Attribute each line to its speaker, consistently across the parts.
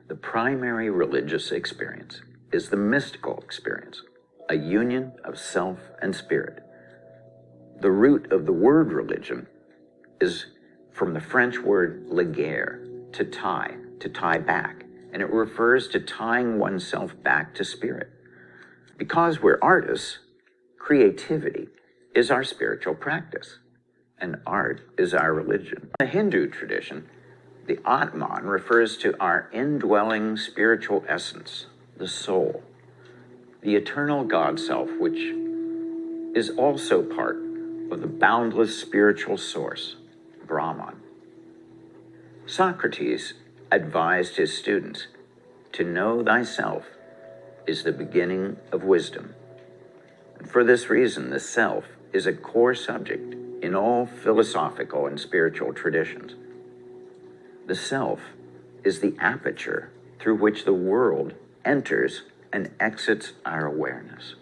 Speaker 1: The primary religious experience is the mystical experience, a union of self and spirit. The root of the word religion is from the French word liguer, to tie back, and it refers to tying oneself back to spirit. Because we're artists, creativity is our spiritual practice, and art is our religion. In the Hindu tradition, the Atman refers to our indwelling spiritual essence, the soul, the eternal God self, which is also part of the boundless spiritual source, Brahman. Socrates advised his students, to know thyself is the beginning of wisdom. And for this reason, the self is a core subject in all philosophical and spiritual traditions. The self is the aperture through which the world enters and exits our awareness.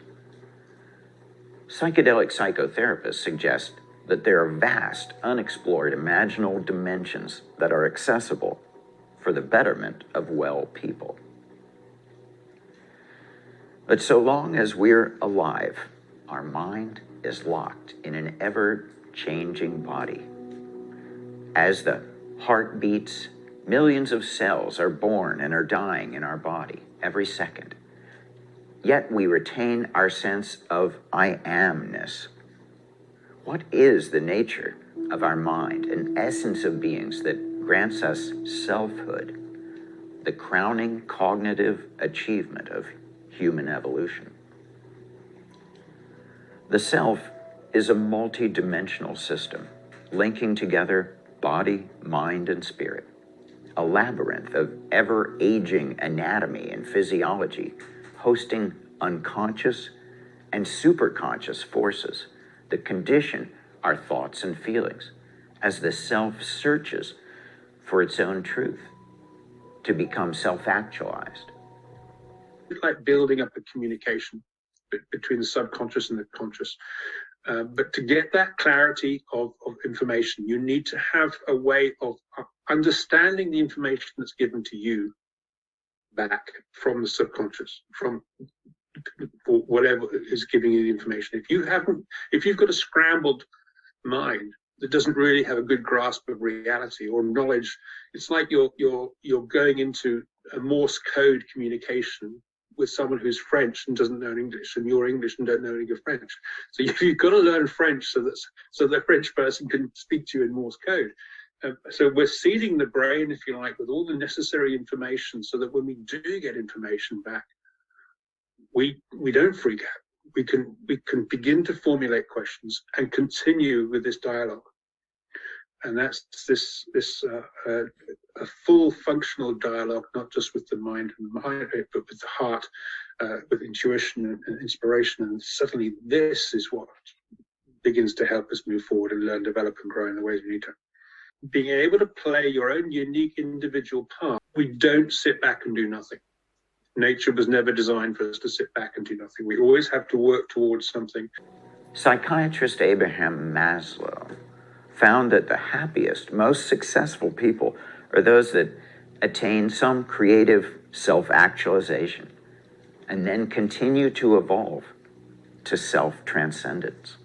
Speaker 1: Psychedelic psychotherapists suggest that there are vast, unexplored, imaginal dimensions that are accessible for the betterment of well people. But so long as we're alive, our mind is locked in an ever-changing body. As the heart beats, millions of cells are born and are dying in our body every second. Yet we retain our sense of I amness. What is the nature of our mind, an essence of beings that grants us selfhood, the crowning cognitive achievement of human evolution? The self is a multi-dimensional system, linking together body, mind, and spirit, a labyrinth of ever-aging anatomy and physiology, hosting unconscious and superconscious forces that condition our thoughts and feelings as the self searches for its own truth to become self-actualized.
Speaker 2: It's like building up a communication between the subconscious and the conscious. But to get that clarity of information, you need to have a way of understanding the information that's given to you back from the subconscious, from whatever is giving you the information. If you've got a scrambled mind that doesn't really have a good grasp of reality or knowledge, it's like you're going into a Morse code communication with someone who's French and doesn't know English, and you're English and don't know any French. So you've got to learn French so the French person can speak to you in Morse code. So we're seeding the brain, if you like, with all the necessary information so that when we do get information back, we don't freak out. We can begin to formulate questions and continue with this dialogue. And that's a full functional dialogue, not just with the mind and the heart, but with the heart, with intuition and inspiration. And suddenly this is what begins to help us move forward and learn, develop, and grow in the ways we need to. Being able to play your own unique individual part, we don't sit back and do nothing. Nature was never designed for us to sit back and do nothing. We always have to work towards something.
Speaker 1: Psychiatrist Abraham Maslow found that the happiest, most successful people are those that attain some creative self-actualization and then continue to evolve to self-transcendence.